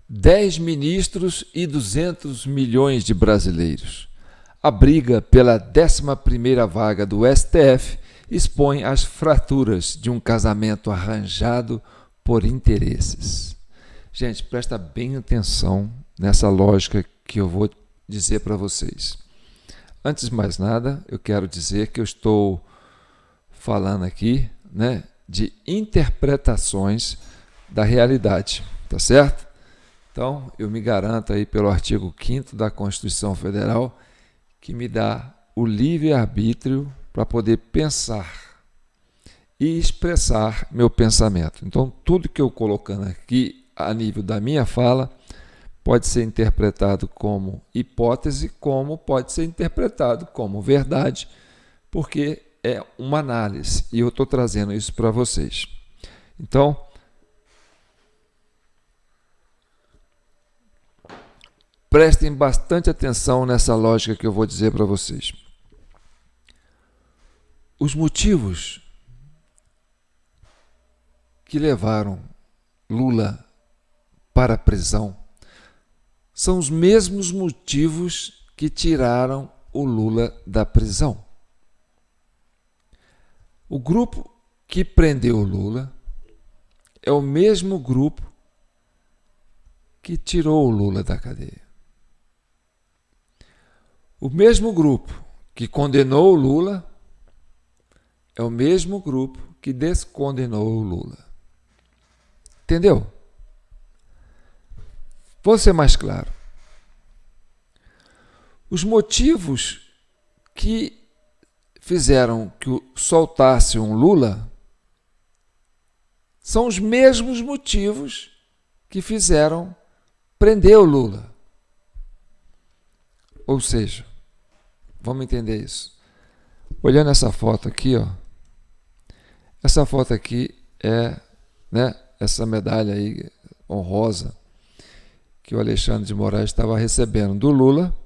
10 ministros e 200 milhões de brasileiros. A briga pela 11ª vaga do STF expõe as fraturas de um casamento arranjado por interesses. Gente, presta bem atenção nessa lógica que eu vou dizer para vocês. Antes de mais nada, eu quero dizer que eu estou falando aqui, de interpretações da realidade, tá certo? Então, eu me garanto aí pelo artigo 5º da Constituição Federal, que me dá o livre-arbítrio para poder pensar e expressar meu pensamento. Então, tudo que eu colocando aqui a nível da minha fala pode ser interpretado como hipótese, como pode ser interpretado como verdade, porque é uma análise e eu estou trazendo isso para vocês. Então, prestem bastante atenção nessa lógica que eu vou dizer para vocês. Os motivos que levaram Lula para a prisão são os mesmos motivos que tiraram o Lula da prisão. O grupo que prendeu o Lula é o mesmo grupo que tirou o Lula da cadeia. O mesmo grupo que condenou o Lula é o mesmo grupo que descondenou o Lula. Entendeu? Vou ser mais claro. Os motivos que fizeram que soltasse um Lula são os mesmos motivos que fizeram prender o Lula. Ou seja, vamos entender isso. Olhando essa foto aqui, essa foto aqui é, essa medalha aí honrosa que o Alexandre de Moraes estava recebendo do Lula,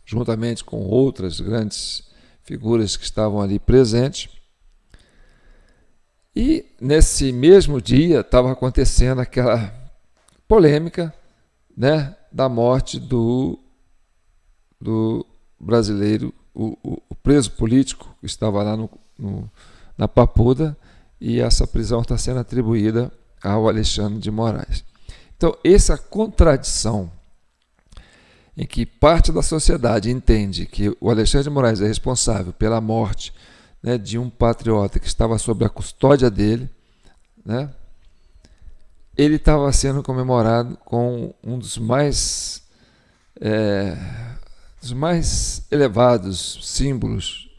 juntamente com outras grandes figuras que estavam ali presentes. E nesse mesmo dia estava acontecendo aquela polêmica, da morte do brasileiro, o preso político que estava lá na Papuda, e essa prisão está sendo atribuída ao Alexandre de Moraes. Então, essa contradição em que parte da sociedade entende que o Alexandre de Moraes é responsável pela morte, de um patriota que estava sob a custódia dele, ele estava sendo comemorado com um dos mais elevados símbolos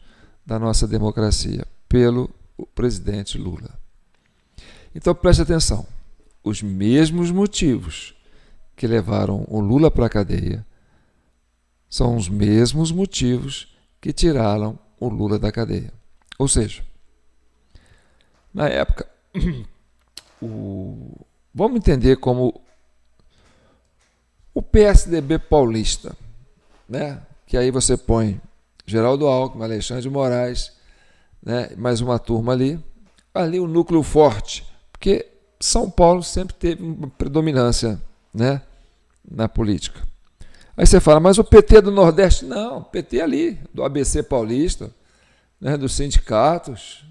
da nossa democracia, pelo presidente Lula. Então, preste atenção. Os mesmos motivos que levaram o Lula para a cadeia são os mesmos motivos que tiraram o Lula da cadeia. Ou seja, na época, vamos entender como o PSDB paulista, que aí você põe Geraldo Alckmin, Alexandre de Moraes, mais uma turma ali o núcleo forte, porque São Paulo sempre teve uma predominância, na política. Aí você fala, mas o PT do Nordeste? Não, o PT ali, do ABC paulista, dos sindicatos,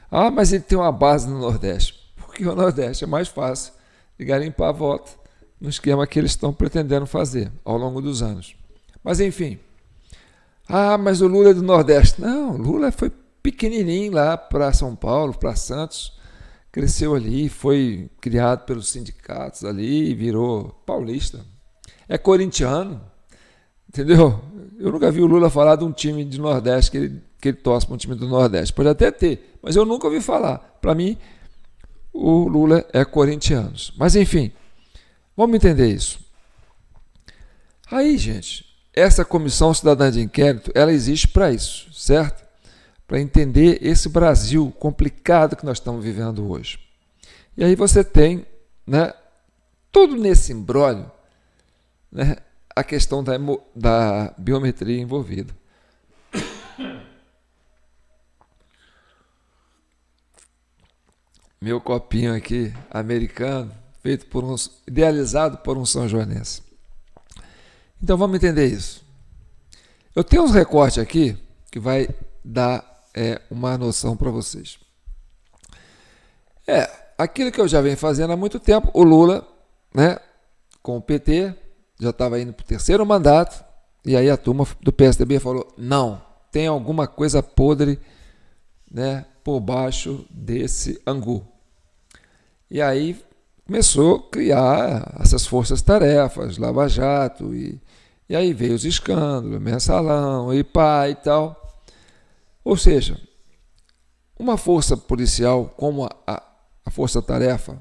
Ah, mas ele tem uma base no Nordeste, porque o Nordeste é mais fácil de garimpar voto no esquema que eles estão pretendendo fazer ao longo dos anos. Mas enfim, mas o Lula é do Nordeste. Não, o Lula foi pequenininho lá para São Paulo, para Santos, cresceu ali, foi criado pelos sindicatos ali e virou paulista. É corintiano, entendeu? Eu nunca vi o Lula falar de um time de Nordeste que ele torce para um time do Nordeste. Pode até ter, mas eu nunca ouvi falar. Para mim, o Lula é corintiano. Mas enfim, vamos entender isso. Aí, gente, essa Comissão Cidadã de Inquérito, ela existe para isso, certo? Para entender esse Brasil complicado que nós estamos vivendo hoje. E aí você tem, tudo nesse imbróglio, a questão da biometria envolvida. Meu copinho aqui, americano, feito idealizado por um São Joanense. Então vamos entender isso. Eu tenho uns recortes aqui que vai dar uma noção para vocês. Aquilo que eu já venho fazendo há muito tempo, o Lula, né, com o PT, já estava indo para o terceiro mandato, e aí a turma do PSDB falou, não, tem alguma coisa podre, né, por baixo desse angu. E aí começou a criar essas forças-tarefas, Lava Jato, e aí veio os escândalos, Mensalão, IPA e tal. Ou seja, uma força policial como a força-tarefa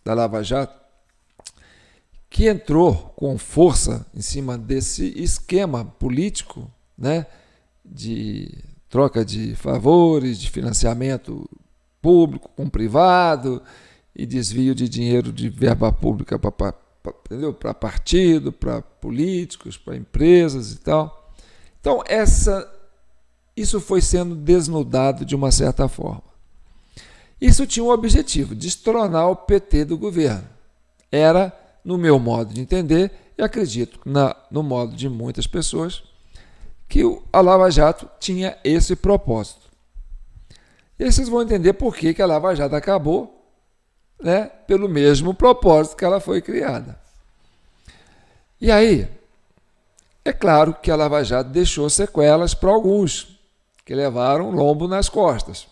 da Lava Jato, que entrou com força em cima desse esquema político, né, de troca de favores, de financiamento público com privado e desvio de dinheiro de verba pública para partido, para políticos, para empresas e tal. Então, isso foi sendo desnudado de uma certa forma. Isso tinha um objetivo, destronar o PT do governo. Era, no meu modo de entender, e acredito no modo de muitas pessoas, que a Lava Jato tinha esse propósito. E aí vocês vão entender por que a Lava Jato acabou, né, pelo mesmo propósito que ela foi criada. E aí, é claro que a Lava Jato deixou sequelas para alguns, que levaram lombo nas costas.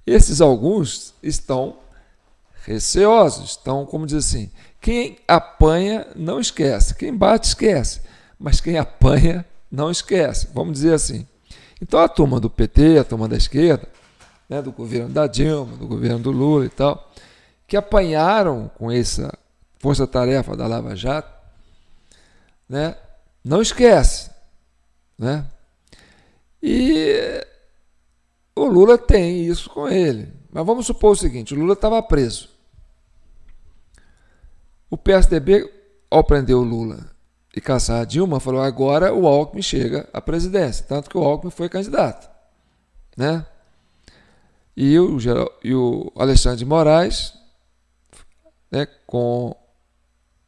Esses alguns estão receosos, estão, como diz assim, quem apanha não esquece, quem bate esquece, mas quem apanha não esquece, vamos dizer assim. Então a turma do PT, a turma da esquerda, né, do governo da Dilma, do governo do Lula e tal, que apanharam com essa força-tarefa da Lava Jato, né, não esquece, né? E o Lula tem isso com ele. Mas vamos supor o seguinte, o Lula estava preso. O PSDB, ao prender o Lula e caçar a Dilma, falou, agora o Alckmin chega à presidência. Tanto que o Alckmin foi candidato, né? E o Alexandre de Moraes, né, com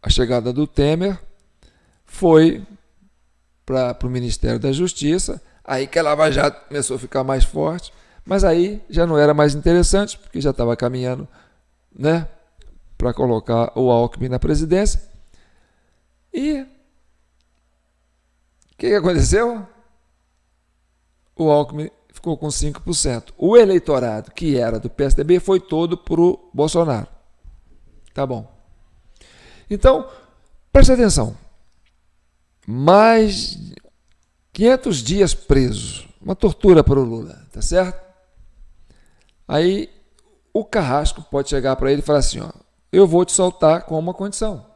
a chegada do Temer, foi para o Ministério da Justiça. Aí que a Lava Jato começou a ficar mais forte, mas aí já não era mais interessante, porque já estava caminhando, né, para colocar o Alckmin na presidência. E o que aconteceu? O Alckmin ficou com 5%. O eleitorado que era do PSDB foi todo para o Bolsonaro. Tá bom. Então, preste atenção. Mais 500 dias preso. Uma tortura para o Lula, tá certo? Aí o Carrasco pode chegar para ele e falar assim, ó, eu vou te soltar com uma condição.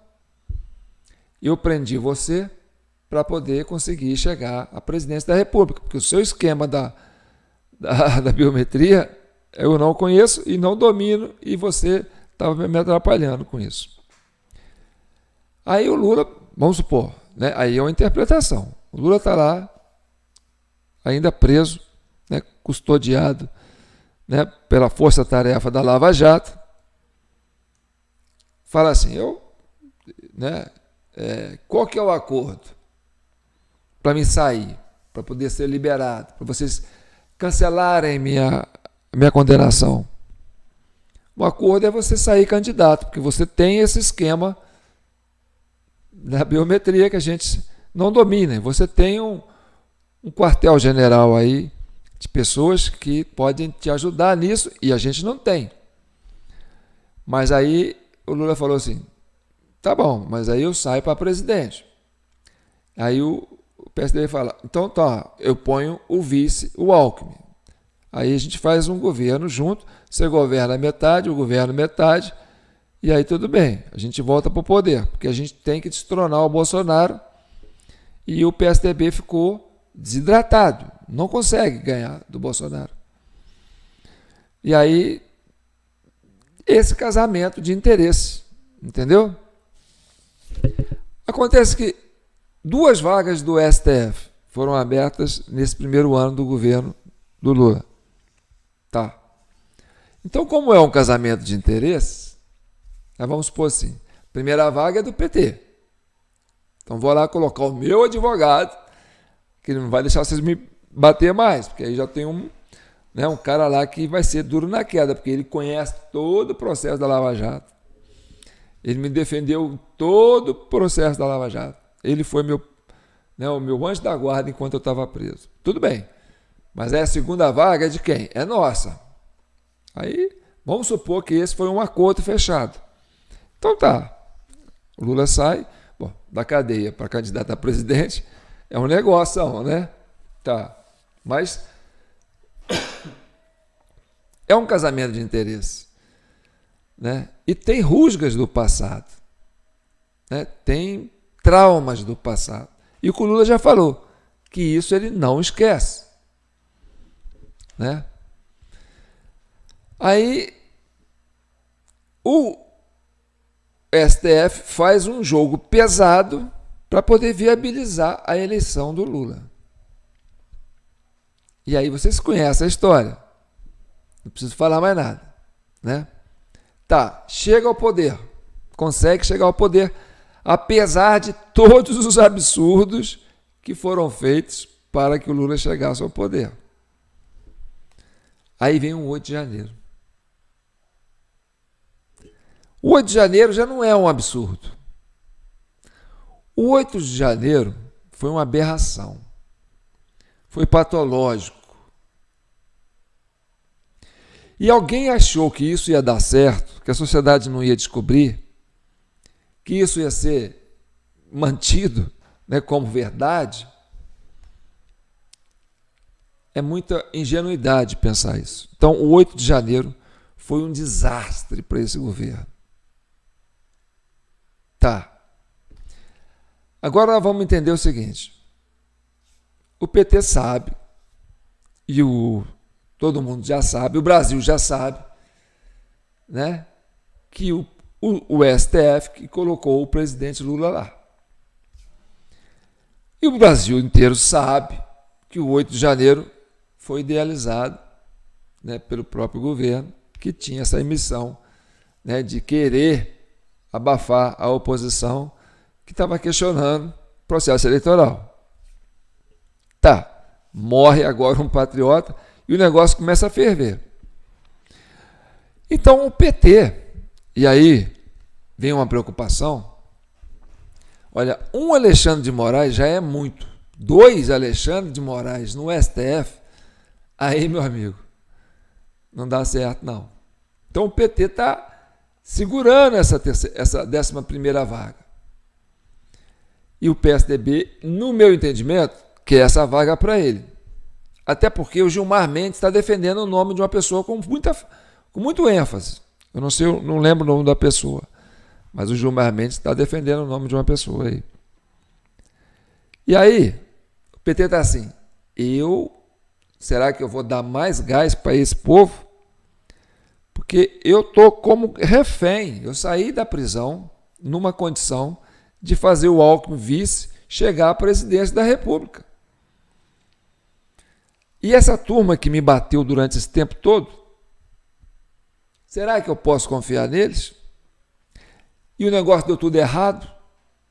Eu prendi você para poder conseguir chegar à presidência da República, porque o seu esquema da biometria eu não conheço e não domino e você estava me atrapalhando com isso. Aí o Lula, vamos supor, né, aí é uma interpretação. O Lula está lá, ainda preso, né, custodiado, né, pela força-tarefa da Lava Jato, fala assim, qual que é o acordo para mim sair, para poder ser liberado, para vocês cancelarem minha condenação? O acordo é você sair candidato, porque você tem esse esquema da biometria que a gente não domina. Você tem um quartel-general aí de pessoas que podem te ajudar nisso e a gente não tem. Mas aí o Lula falou assim, tá bom, mas aí eu saio para presidente. Aí o PSDB fala, então tá, eu ponho o vice, o Alckmin. Aí a gente faz um governo junto, você governa metade, eu governo metade, e aí tudo bem, a gente volta para o poder, porque a gente tem que destronar o Bolsonaro, e o PSDB ficou desidratado, não consegue ganhar do Bolsonaro. E aí, esse casamento de interesse, entendeu? Acontece que 2 vagas do STF foram abertas nesse primeiro ano do governo do Lula. Tá. Então, como é um casamento de interesse, Aí vamos supor assim, a primeira vaga é do PT. Então vou lá colocar o meu advogado, que ele não vai deixar vocês me bater mais, porque aí já tem um cara lá que vai ser duro na queda, porque ele conhece todo o processo da Lava Jato. Ele me defendeu todo o processo da Lava Jato. Ele foi o meu anjo da guarda enquanto eu estava preso. Tudo bem, mas aí a segunda vaga é de quem? É nossa. Aí vamos supor que esse foi um acordo fechado. Então tá, o Lula sai da cadeia para candidato a presidente, é um negócio, né? Tá, mas é um casamento de interesse, né? E tem rusgas do passado, né? Tem traumas do passado. E o Lula já falou que isso ele não esquece, né? Aí o STF faz um jogo pesado para poder viabilizar a eleição do Lula. E aí vocês conhecem a história. Não preciso falar mais nada, né? Tá, chega ao poder. Consegue chegar ao poder, apesar de todos os absurdos que foram feitos para que o Lula chegasse ao poder. Aí vem o 8 de janeiro. O 8 de janeiro já não é um absurdo. O 8 de janeiro foi uma aberração. Foi patológico. E alguém achou que isso ia dar certo, que a sociedade não ia descobrir, que isso ia ser mantido, né, como verdade. É muita ingenuidade pensar isso. Então, o 8 de janeiro foi um desastre para esse governo. Tá. Agora nós vamos entender o seguinte. O PT sabe, e todo mundo já sabe, o Brasil já sabe, né, que o STF que colocou o presidente Lula lá. E o Brasil inteiro sabe que o 8 de janeiro foi idealizado, né, pelo próprio governo, que tinha essa missão, né, de querer abafar a oposição que estava questionando o processo eleitoral. Tá, morre agora um patriota e o negócio começa a ferver. Então o PT, e aí vem uma preocupação, olha, um Alexandre de Moraes já é muito, 2 Alexandre de Moraes no STF, aí, meu amigo, não dá certo, não. Então o PT está segurando essa 11ª vaga. E o PSDB, no meu entendimento, quer essa vaga para ele. Até porque o Gilmar Mendes está defendendo o nome de uma pessoa com muito ênfase. Eu não lembro o nome da pessoa, mas o Gilmar Mendes está defendendo o nome de uma pessoa aí. E aí, o PT está assim, será que eu vou dar mais gás para esse povo? Porque eu estou como refém, eu saí da prisão numa condição de fazer o Alckmin vice chegar à presidência da República. E essa turma que me bateu durante esse tempo todo, será que eu posso confiar neles? E o negócio deu tudo errado,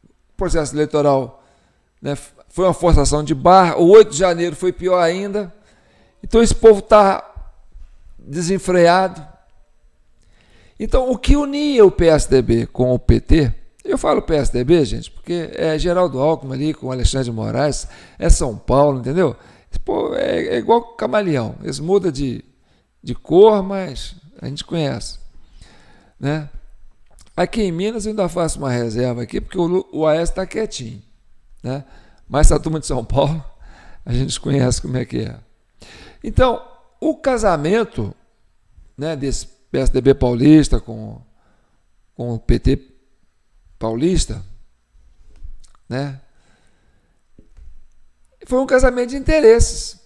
o processo eleitoral, né, foi uma forçação de barra, o 8 de janeiro foi pior ainda, então esse povo está desenfreado. Então o que unia o PSDB com o PT, eu falo PSDB, gente, porque é Geraldo Alckmin ali com Alexandre de Moraes, é São Paulo, entendeu? Pô, é igual camaleão, eles mudam de cor, mas a gente conhece, né? Aqui em Minas eu ainda faço uma reserva aqui, porque o Aécio está quietinho, né? Mas essa turma de São Paulo, a gente conhece como é que é. Então, o casamento, né, desse PSDB paulista com o PT paulista, né, foi um casamento de interesses.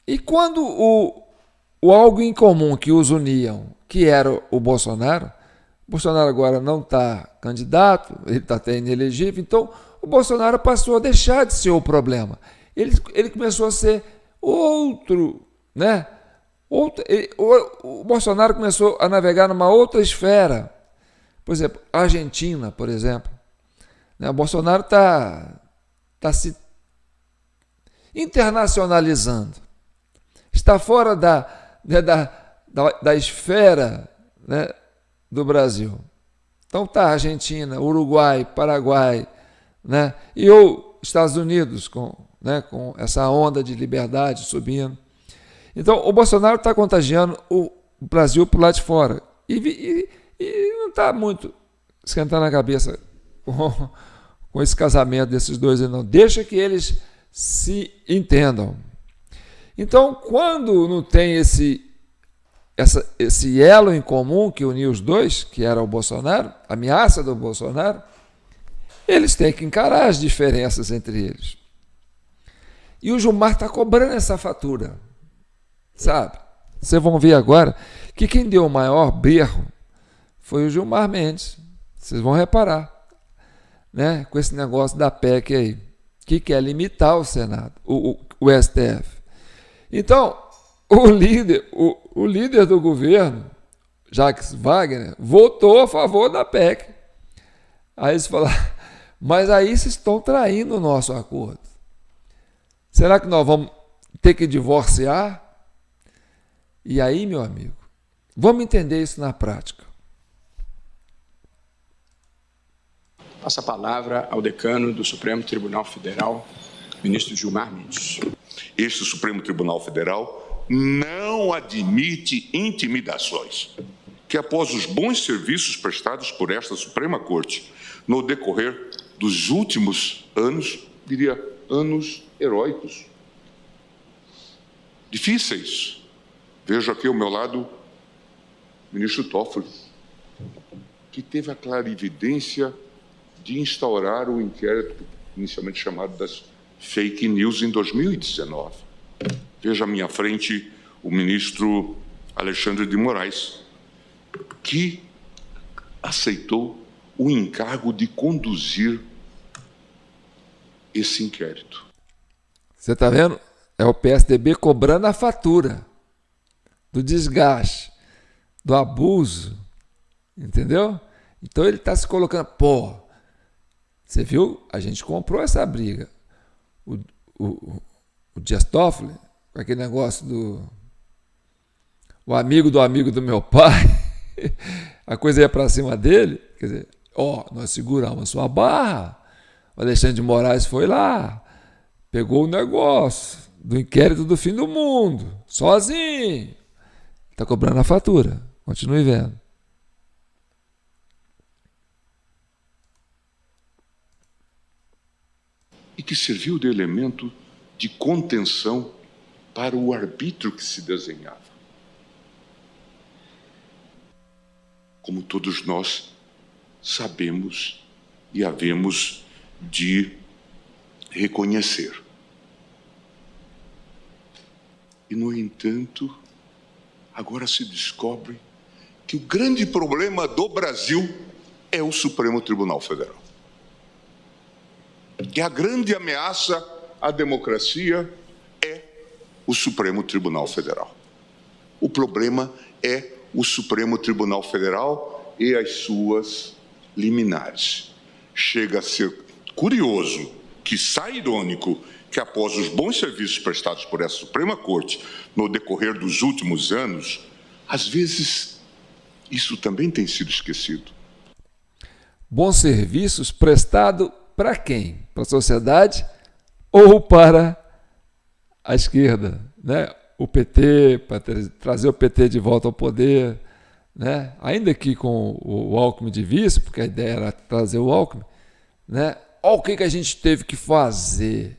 E quando o algo em comum que os uniam, que era o Bolsonaro agora não está candidato, ele está até inelegível, então o Bolsonaro passou a deixar de ser o problema. Ele começou a ser outro, né? O Bolsonaro começou a navegar numa outra esfera, Por exemplo, a Argentina, por exemplo, né? O Bolsonaro está se internacionalizando, está fora da esfera, né, do Brasil. Então está Argentina, Uruguai, Paraguai, né, e ou Estados Unidos né, com essa onda de liberdade subindo. Então o Bolsonaro está contagiando o Brasil por lá de fora e não está muito esquentando a cabeça com esse casamento desses dois, não. Deixa que eles se entendam. Então, quando não tem esse elo em comum que unia os dois, que era o Bolsonaro, a ameaça do Bolsonaro, eles têm que encarar as diferenças entre eles. E o Gilmar está cobrando essa fatura, sabe? Vocês vão ver agora que quem deu o maior berro foi o Gilmar Mendes. Vocês vão reparar, né? Com esse negócio da PEC aí, que quer limitar o Senado, o STF. Então, o líder do governo, Jacques Wagner, votou a favor da PEC. Aí eles falaram, mas aí vocês estão traindo o nosso acordo. Será que nós vamos ter que divorciar? E aí, meu amigo, vamos entender isso na prática. Passa a palavra ao decano do Supremo Tribunal Federal, ministro Gilmar Mendes. Este Supremo Tribunal Federal não admite intimidações, que após os bons serviços prestados por esta Suprema Corte no decorrer dos últimos anos, diria anos heróicos, difíceis. Vejo aqui ao meu lado o ministro Toffoli, que teve a clarividência de instaurar o inquérito inicialmente chamado das fake news em 2019. Veja à minha frente o ministro Alexandre de Moraes, que aceitou o encargo de conduzir esse inquérito. Você está vendo? É o PSDB cobrando a fatura do desgaste, do abuso, entendeu? Então ele está se colocando, você viu? A gente comprou essa briga. O Dias Toffoli, com aquele negócio o amigo do meu pai, a coisa ia para cima dele, quer dizer, nós seguramos sua barra. O Alexandre de Moraes foi lá, pegou o negócio do inquérito do fim do mundo, sozinho. Está cobrando a fatura, continue vendo. E que serviu de elemento de contenção para o arbítrio que se desenhava. Como todos nós sabemos e havemos de reconhecer. E, no entanto, agora se descobre que o grande problema do Brasil é o Supremo Tribunal Federal. Que a grande ameaça à democracia é o Supremo Tribunal Federal. O problema é o Supremo Tribunal Federal e as suas liminares. Chega a ser curioso, quiçá irônico, que após os bons serviços prestados por essa Suprema Corte no decorrer dos últimos anos, às vezes isso também tem sido esquecido. Bons serviços prestados para quem? Para a sociedade ou para a esquerda, né? O PT, para trazer o PT de volta ao poder, né? Ainda que com o Alckmin de vice, porque a ideia era trazer o Alckmin, né? Olha o que a gente teve que fazer.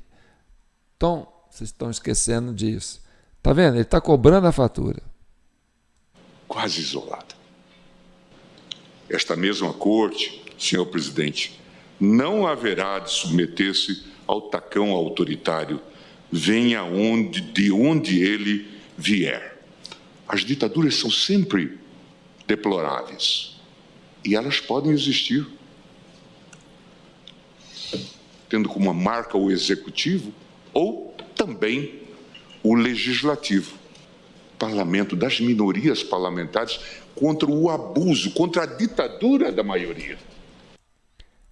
Então, vocês estão esquecendo disso. Está vendo? Ele está cobrando a fatura. Quase isolada. Esta mesma corte, senhor presidente, não haverá de submeter-se ao tacão autoritário, venha de onde ele vier. As ditaduras são sempre deploráveis e elas podem existir, tendo como marca o executivo ou também o legislativo. parlamento, das minorias parlamentares, contra o abuso, contra a ditadura da maioria.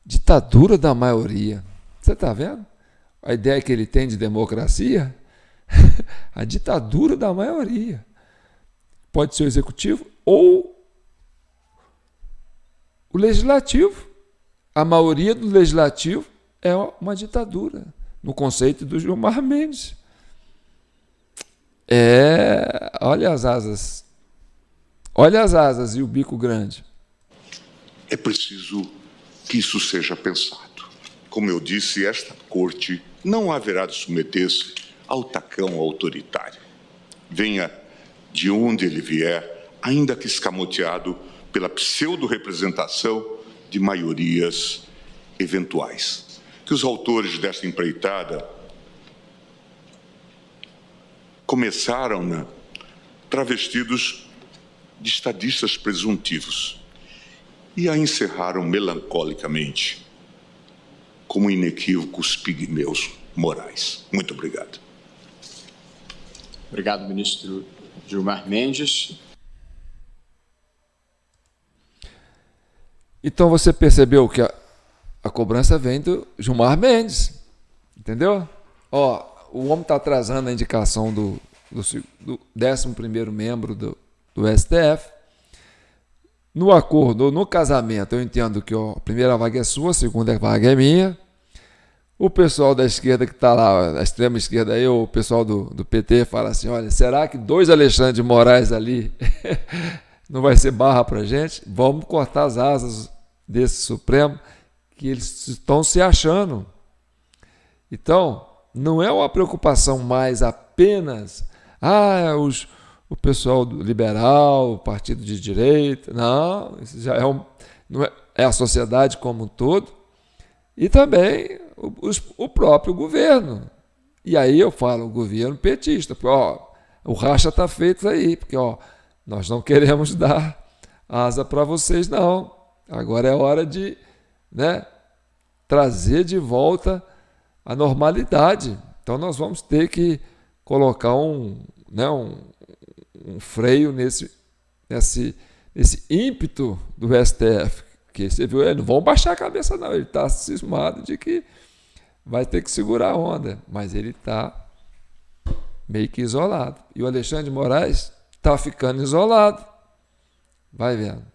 Ditadura da maioria. Você está vendo? A ideia que ele tem de democracia? A ditadura da maioria. Pode ser o executivo ou o legislativo. A maioria do legislativo é uma ditadura, no conceito do Gilmar Mendes. Olha as asas. Olha as asas e o bico grande. É preciso que isso seja pensado. Como eu disse, esta corte não haverá de submeter-se ao tacão autoritário. Venha de onde ele vier, ainda que escamoteado pela pseudo-representação de maiorias eventuais. Que os autores desta empreitada começaram travestidos de estadistas presuntivos e a encerraram melancolicamente como inequívocos pigmeus morais. Muito obrigado. Obrigado, ministro Gilmar Mendes. Então você percebeu que a cobrança vem do Gilmar Mendes, entendeu? O homem está atrasando a indicação do 11º membro do STF. No acordo, no casamento, eu entendo que a primeira vaga é sua, a segunda vaga é minha. O pessoal da esquerda que está lá, a extrema esquerda aí, o pessoal do PT fala assim, olha, será que 2 Alexandre de Moraes ali não vai ser barra para a gente? Vamos cortar as asas desse Supremo, que eles estão se achando. Então, não é uma preocupação mais apenas o pessoal liberal, o partido de direita. Não, isso já é a sociedade como um todo e também o próprio governo. E aí eu falo, o governo petista, porque o racha está feito aí, porque nós não queremos dar asa para vocês, não. Agora é hora de trazer de volta a normalidade. Então nós vamos ter que colocar um freio nesse ímpeto do STF, que você viu, eles não vão baixar a cabeça não, ele está cismado de que vai ter que segurar a onda, mas ele está meio que isolado. E o Alexandre de Moraes está ficando isolado. Vai vendo.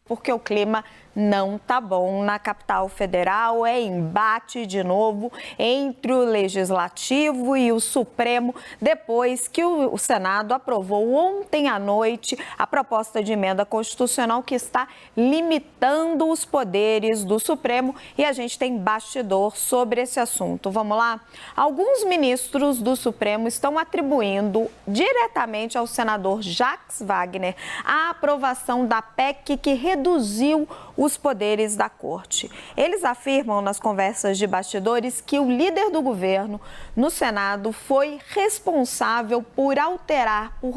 Porque o clima não tá bom na capital federal, é embate de novo entre o Legislativo e o Supremo, depois que o Senado aprovou ontem à noite a proposta de emenda constitucional que está limitando os poderes do Supremo, e a gente tem bastidor sobre esse assunto. Vamos lá? Alguns ministros do Supremo estão atribuindo diretamente ao senador Jacques Wagner a aprovação da PEC que reduziu os poderes da corte. Eles afirmam nas conversas de bastidores que o líder do governo no Senado foi responsável por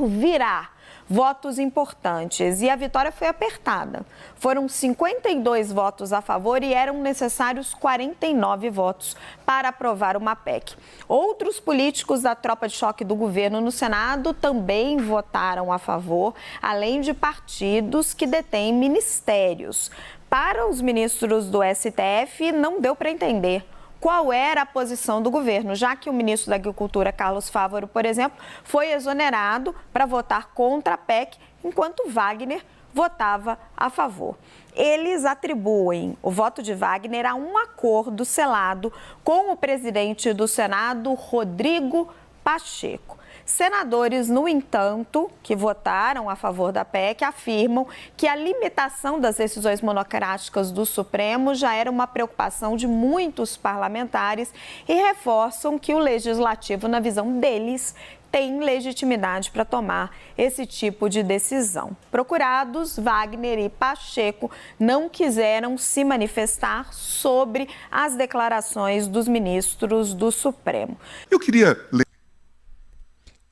virar votos importantes, e a vitória foi apertada. Foram 52 votos a favor e eram necessários 49 votos para aprovar uma PEC. Outros políticos da tropa de choque do governo no Senado também votaram a favor, além de partidos que detêm ministérios. Para os ministros do STF, não deu para entender qual era a posição do governo, já que o ministro da Agricultura, Carlos Fávaro, por exemplo, foi exonerado para votar contra a PEC, enquanto Wagner votava a favor. Eles atribuem o voto de Wagner a um acordo selado com o presidente do Senado, Rodrigo Pacheco. Senadores, no entanto, que votaram a favor da PEC, afirmam que a limitação das decisões monocráticas do Supremo já era uma preocupação de muitos parlamentares e reforçam que o Legislativo, na visão deles, tem legitimidade para tomar esse tipo de decisão. Procurados, Wagner e Pacheco não quiseram se manifestar sobre as declarações dos ministros do Supremo. Eu queria ler.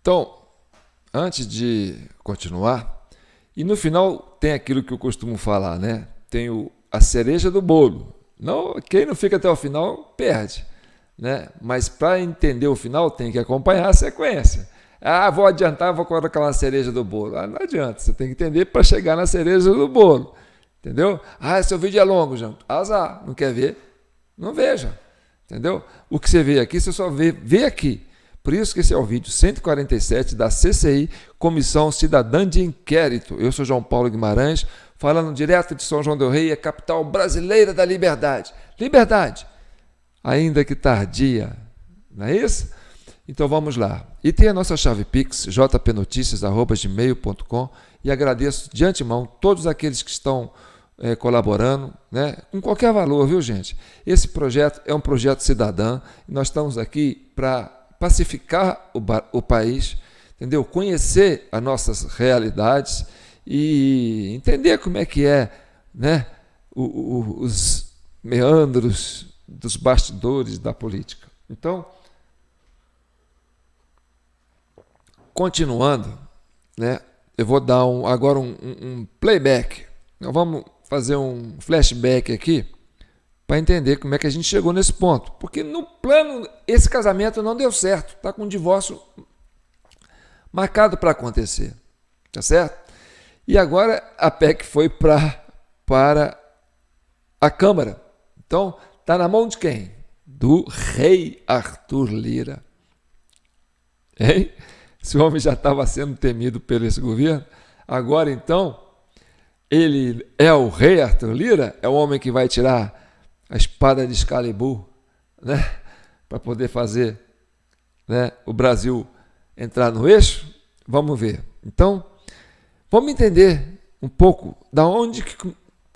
Então, antes de continuar, e no final tem aquilo que eu costumo falar, Tem a cereja do bolo. Quem não fica até o final, perde. né? Mas para entender o final tem que acompanhar a sequência. Ah, vou adiantar, vou colocar uma cereja do bolo. Ah, não adianta, você tem que entender para chegar na cereja do bolo. Entendeu? Ah, seu vídeo é longo, João. Azar, não quer ver? Não veja. Entendeu? O que você vê aqui, você só vê aqui. Por isso que esse é o vídeo 147 da CCI, Comissão Cidadã de Inquérito. Eu sou João Paulo Guimarães, falando direto de São João del Rei, a capital brasileira da liberdade. Liberdade, ainda que tardia, não é isso? Então vamos lá. E tem a nossa chave Pix, jpnoticias@gmail.com, e agradeço de antemão todos aqueles que estão colaborando, né, com qualquer valor, viu, gente? Esse projeto é um projeto cidadão, e nós estamos aqui para pacificar o país, entendeu? Conhecer as nossas realidades e entender como é que é, né, os meandros dos bastidores da política. Então, continuando, né, eu vou dar agora um playback. Nós vamos fazer um flashback aqui para entender como é que a gente chegou nesse ponto. Porque no plano, esse casamento não deu certo. Está com um divórcio marcado para acontecer. Tá certo? E agora a PEC foi para a Câmara. Então, está na mão de quem? Do rei Arthur Lira. Hein? Esse homem já estava sendo temido por esse governo. Agora, então, ele é o rei Arthur Lira? É o homem que vai tirar a espada de Excalibur, né, para poder fazer, né, o Brasil entrar no eixo? Vamos ver. Então, vamos entender um pouco da onde,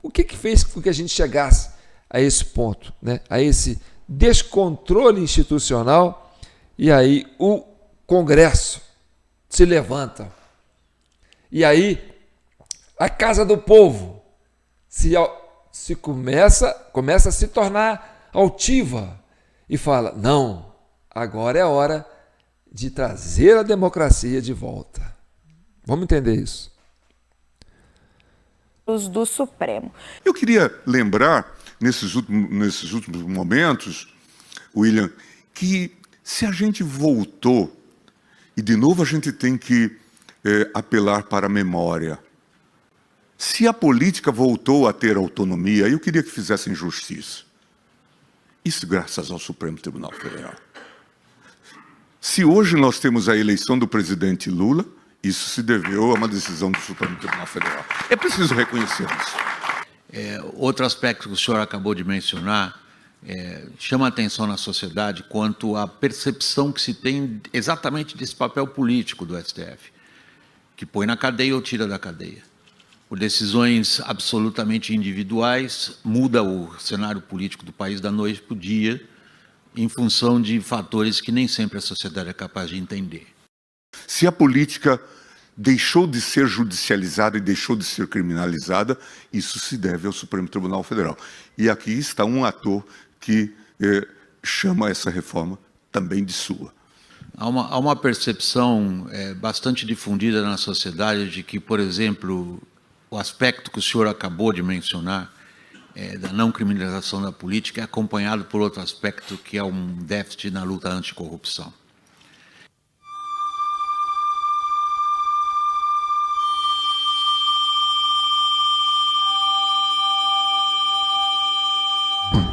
o que fez com que a gente chegasse a esse ponto, né, a esse descontrole institucional, e aí o Congresso se levanta. E aí a Casa do Povo se começa a se tornar altiva e fala: não, agora é hora de trazer a democracia de volta. Vamos entender isso. Do Supremo. Eu queria lembrar, nesses últimos momentos, William, que se a gente voltou, e de novo a gente tem que apelar para a memória, se a política voltou a ter autonomia, eu queria que fizessem justiça. Isso graças ao Supremo Tribunal Federal. Se hoje nós temos a eleição do presidente Lula, isso se deveu a uma decisão do Supremo Tribunal Federal. É preciso reconhecer isso. Outro aspecto que o senhor acabou de mencionar chama a atenção na sociedade quanto à percepção que se tem exatamente desse papel político do STF, que põe na cadeia ou tira da cadeia. Por decisões absolutamente individuais, muda o cenário político do país da noite para o dia, em função de fatores que nem sempre a sociedade é capaz de entender. Se a política deixou de ser judicializada e deixou de ser criminalizada, isso se deve ao Supremo Tribunal Federal. E aqui está um ator que chama essa reforma também de sua. Há uma percepção bastante difundida na sociedade de que, por exemplo, o aspecto que o senhor acabou de mencionar, da não criminalização da política, é acompanhado por outro aspecto que é um déficit na luta anticorrupção.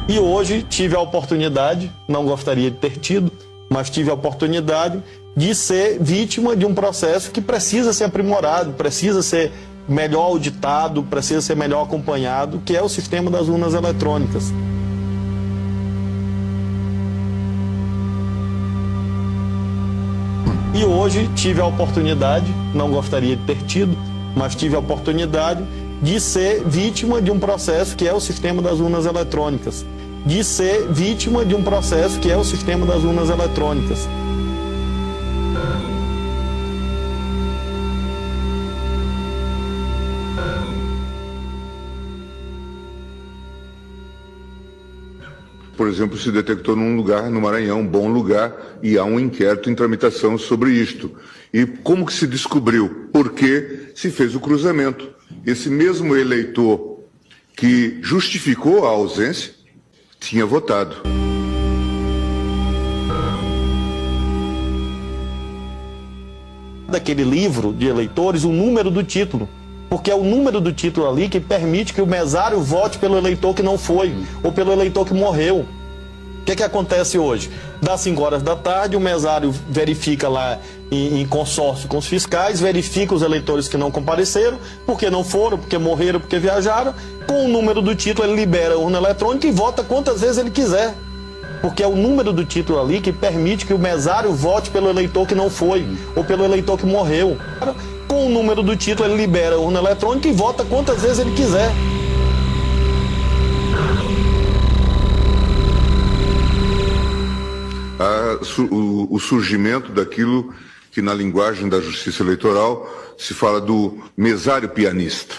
E hoje tive a oportunidade, não gostaria de ter tido, mas tive a oportunidade de ser vítima de um processo que precisa ser aprimorado, precisa ser melhor auditado, precisa ser melhor acompanhado, que é o sistema das urnas eletrônicas. E hoje tive a oportunidade, não gostaria de ter tido, mas tive a oportunidade de ser vítima de um processo que é o sistema das urnas eletrônicas. De ser vítima de um processo que é o sistema das urnas eletrônicas. Por exemplo, se detectou num lugar, no Maranhão, um bom lugar, e há um inquérito em tramitação sobre isto. E como que se descobriu? Porque se fez o cruzamento. Esse mesmo eleitor que justificou a ausência tinha votado. daquele livro de eleitores o número do título. Porque é o número do título ali que permite que o mesário vote pelo eleitor que não foi, ou pelo eleitor que morreu. O que acontece hoje? Das 5 horas da tarde, o mesário verifica lá em consórcio com os fiscais, verifica os eleitores que não compareceram, porque não foram, porque morreram, porque viajaram. Com o número do título, ele libera a urna eletrônica e vota quantas vezes ele quiser. Porque é o número do título ali que permite que o mesário vote pelo eleitor que não foi, ou pelo eleitor que morreu. Com o número do título, ele libera a urna eletrônica e vota quantas vezes ele quiser. O surgimento daquilo que na linguagem da justiça eleitoral se fala do mesário pianista,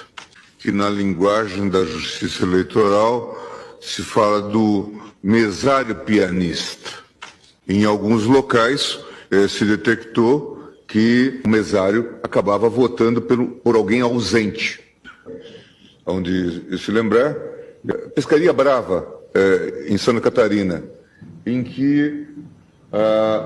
que na linguagem da justiça eleitoral se fala do mesário pianista. Em alguns locais se detectou que o mesário acabava votando por alguém ausente. Onde se lembrar, Pescaria Brava, em Santa Catarina, em que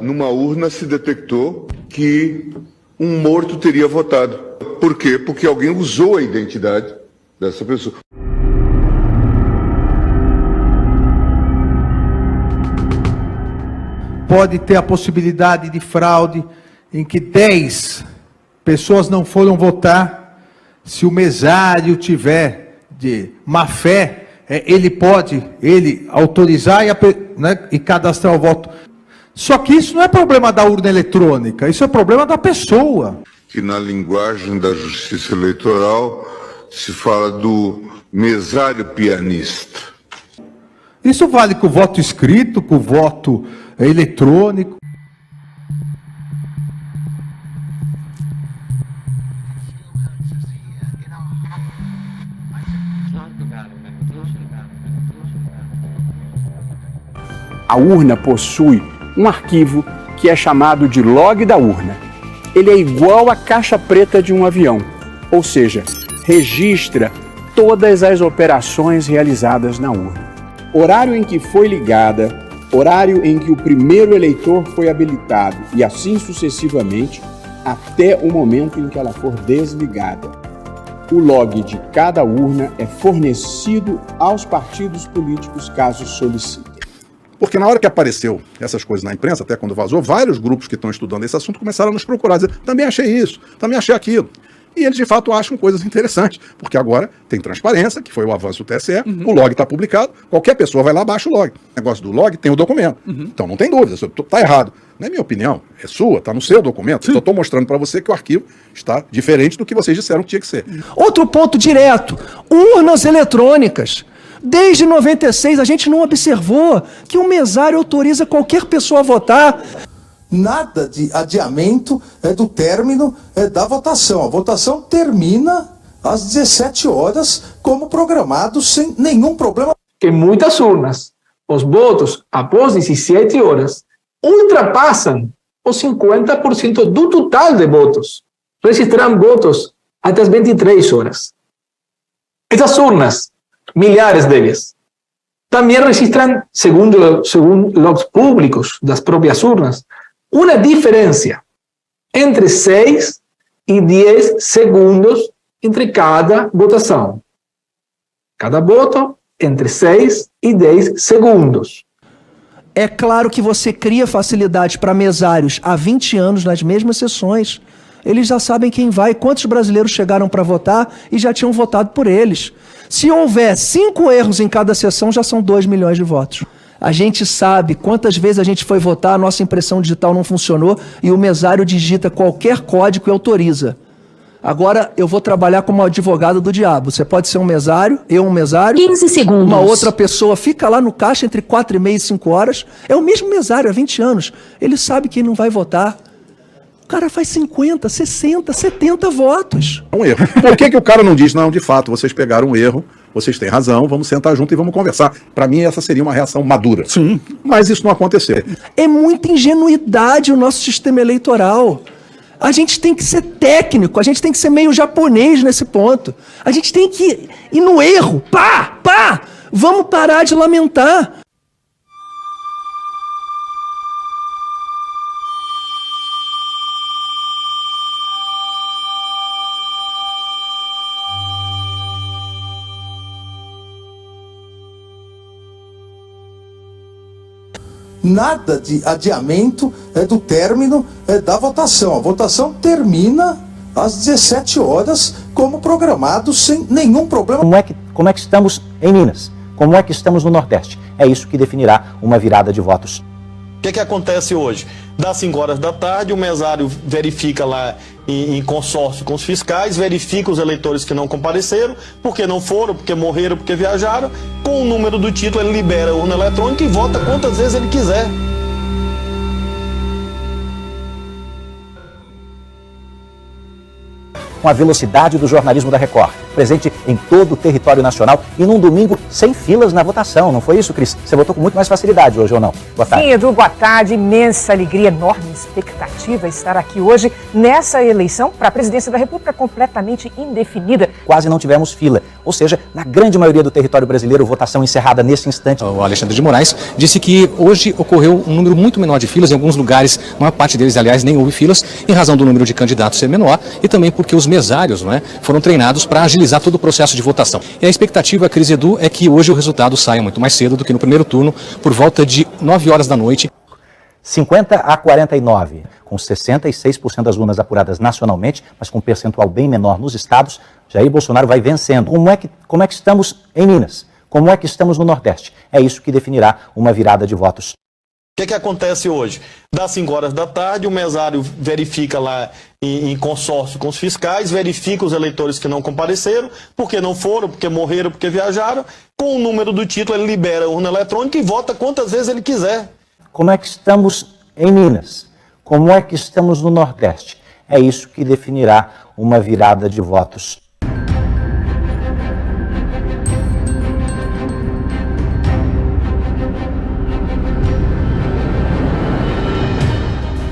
numa urna se detectou que um morto teria votado. Por quê? Porque alguém usou a identidade dessa pessoa. Pode ter a possibilidade de fraude em que 10 pessoas não foram votar. Se o mesário tiver de má fé, ele pode autorizar e cadastrar o voto. Só que isso não é problema da urna eletrônica, isso é problema da pessoa. Que na linguagem da justiça eleitoral se fala do mesário pianista. Isso vale com o voto escrito, com o voto eletrônico. A urna possui um arquivo que é chamado de log da urna. Ele é igual à caixa preta de um avião, ou seja, registra todas as operações realizadas na urna. Horário em que foi ligada, horário em que o primeiro eleitor foi habilitado e assim sucessivamente até o momento em que ela for desligada. O log de cada urna é fornecido aos partidos políticos caso solicitem. Porque na hora que apareceu essas coisas na imprensa, até quando vazou, vários grupos que estão estudando esse assunto começaram a nos procurar, dizer, também achei isso, também achei aquilo. E eles de fato acham coisas interessantes, porque agora tem transparência, que foi o avanço do TSE, o log está publicado, qualquer pessoa vai lá, baixa o log. O negócio do log tem o documento. Então não tem dúvida, está errado. Não é minha opinião, é sua, está no seu documento. Só estou mostrando para você que o arquivo está diferente do que vocês disseram que tinha que ser. Outro ponto direto, urnas eletrônicas. Desde 96 a gente não observou que o mesário autoriza qualquer pessoa a votar. Nada de adiamento do término da votação. A votação termina às 17 horas, como programado, sem nenhum problema. Em muitas urnas, os votos após 17 horas ultrapassam os 50% do total de votos. Registram votos até as 23 horas. Essas urnas, milhares delas, também registram, segundo logs públicos das próprias urnas, uma diferença entre 6 e 10 segundos entre cada votação. Cada voto entre 6 e 10 segundos. É claro que você cria facilidade para mesários há 20 anos nas mesmas sessões. Eles já sabem quem vai, quantos brasileiros chegaram para votar e já tinham votado por eles. Se houver 5 erros em cada sessão, já são 2 milhões de votos. A gente sabe quantas vezes a gente foi votar, a nossa impressão digital não funcionou e o mesário digita qualquer código e autoriza. Agora eu vou trabalhar como advogado do diabo. Você pode ser um mesário, eu um mesário. 15 segundos. Uma outra pessoa fica lá no caixa entre 4h30 e 5 horas. É o mesmo mesário há 20 anos. Ele sabe que não vai votar. O cara faz 50, 60, 70 votos. É um erro. Por que o cara não diz, não, de fato, vocês pegaram um erro, vocês têm razão, vamos sentar junto e vamos conversar. Para mim, essa seria uma reação madura. Sim. Mas isso não aconteceu. É muita ingenuidade o nosso sistema eleitoral. A gente tem que ser técnico, a gente tem que ser meio japonês nesse ponto. A gente tem que ir no erro. Pá! Vamos parar de lamentar. nada de adiamento do término da votação. A votação termina às 17 horas, como programado, sem nenhum problema. Como é que estamos em Minas? Como é que estamos no Nordeste? É isso que definirá uma virada de votos. O que acontece hoje? Das 5 horas da tarde, o mesário verifica lá em consórcio com os fiscais, verifica os eleitores que não compareceram, porque não foram, porque morreram, porque viajaram. Com o número do título, ele libera a urna eletrônica e vota quantas vezes ele quiser. Com a velocidade do jornalismo da Record, presente em todo o território nacional e num domingo sem filas na votação, não foi isso, Cris? Você votou com muito mais facilidade hoje, ou não? Boa tarde. Sim, Edu, boa tarde. Imensa alegria, enorme expectativa estar aqui hoje nessa eleição para a presidência da República completamente indefinida. Quase não tivemos fila, ou seja, na grande maioria do território brasileiro, votação encerrada nesse instante. O Alexandre de Moraes disse que hoje ocorreu um número muito menor de filas, em alguns lugares, a maior parte deles, aliás, nem houve filas, em razão do número de candidatos ser menor e também porque os mesários, não é, foram treinados para agilizar todo o processo de votação. E a expectativa, Cris, Edu, é que hoje o resultado saia muito mais cedo do que no primeiro turno, por volta de 9 horas da noite. 50-49, com 66% das urnas apuradas nacionalmente, mas com um percentual bem menor nos estados, Jair Bolsonaro vai vencendo. Como é que estamos em Minas? Como é que estamos no Nordeste? É isso que definirá uma virada de votos. O que acontece hoje? Das 5 horas da tarde, o mesário verifica lá em consórcio com os fiscais, verifica os eleitores que não compareceram, porque não foram, porque morreram, porque viajaram. Com o número do título, ele libera a urna eletrônica e vota quantas vezes ele quiser. Como é que estamos em Minas? Como é que estamos no Nordeste? É isso que definirá uma virada de votos.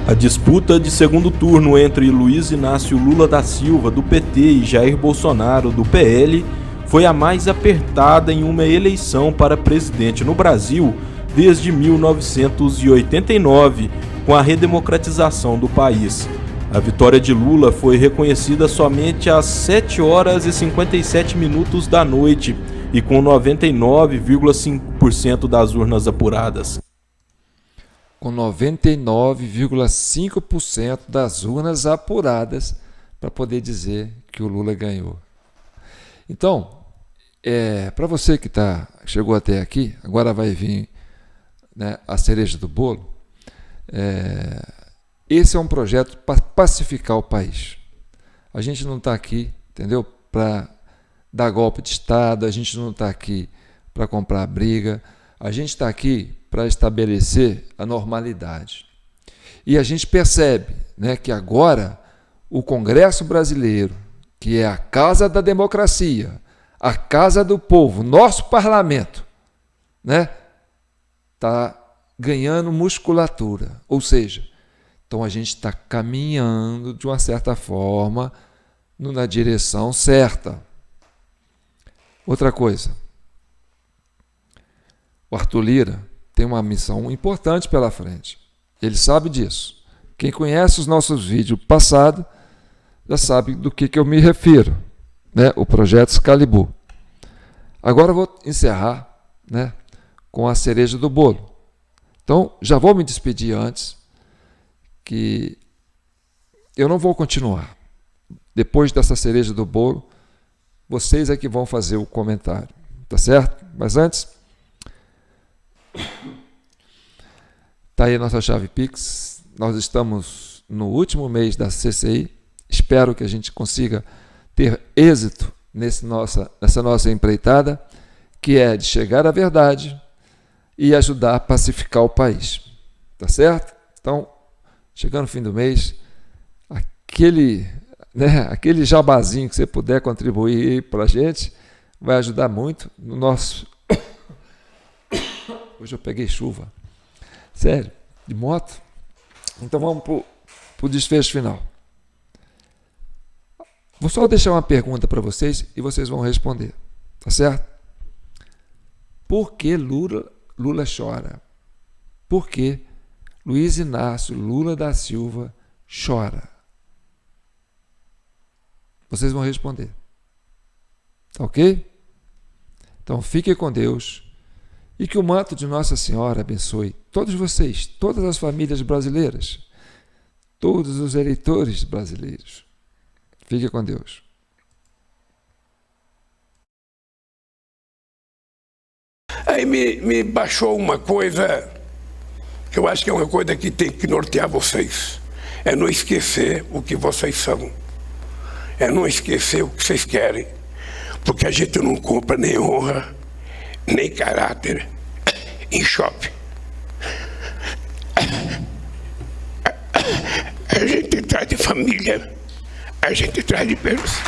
A disputa de segundo turno entre Luiz Inácio Lula da Silva, do PT, e Jair Bolsonaro, do PL, foi a mais apertada em uma eleição para presidente no Brasil desde 1989, com a redemocratização do país. A vitória de Lula foi reconhecida somente às 7 horas e 57 minutos da noite e com 99,5% das urnas apuradas. Com 99,5% das urnas apuradas para poder dizer que o Lula ganhou. Então, para você que chegou até aqui, agora vai vir, né, a cereja do bolo. Esse é um projeto para pacificar o país. A gente não está aqui, entendeu, para dar golpe de Estado, a gente não está aqui para comprar briga, a gente está aqui para estabelecer a normalidade. E a gente percebe, né, que agora o Congresso Brasileiro, que é a casa da democracia, a casa do povo, nosso parlamento, né, está ganhando musculatura. Ou seja, então a gente está caminhando de uma certa forma na direção certa. Outra coisa, o Arthur Lira tem uma missão importante pela frente. Ele sabe disso. Quem conhece os nossos vídeos passados já sabe do que eu me refiro, né? O projeto Excalibur. Agora eu vou encerrar, né, com a cereja do bolo. Então, já vou me despedir antes, que eu não vou continuar. Depois dessa cereja do bolo, vocês é que vão fazer o comentário, tá certo? Mas antes, está aí a nossa chave Pix. Nós estamos no último mês da CCI. Espero que a gente consiga ter êxito nessa nossa empreitada, que é de chegar à verdade e ajudar a pacificar o país. Tá certo? Então, chegando no fim do mês, aquele jabazinho que você puder contribuir para a gente vai ajudar muito no nosso... Hoje eu peguei chuva. Sério, de moto. Então vamos para o desfecho final. Vou só deixar uma pergunta para vocês e vocês vão responder. Tá certo? Por que Lula chora? Por que Luiz Inácio Lula da Silva chora? Vocês vão responder. Tá ok? Então fiquem com Deus. E que o manto de Nossa Senhora abençoe todos vocês, todas as famílias brasileiras, todos os eleitores brasileiros. Fique com Deus. Aí me baixou uma coisa que eu acho que é uma coisa que tem que nortear vocês. É não esquecer o que vocês são. É não esquecer o que vocês querem. Porque a gente não compra nem honra, nem caráter em shopping. A gente traz de família, a gente traz de berço.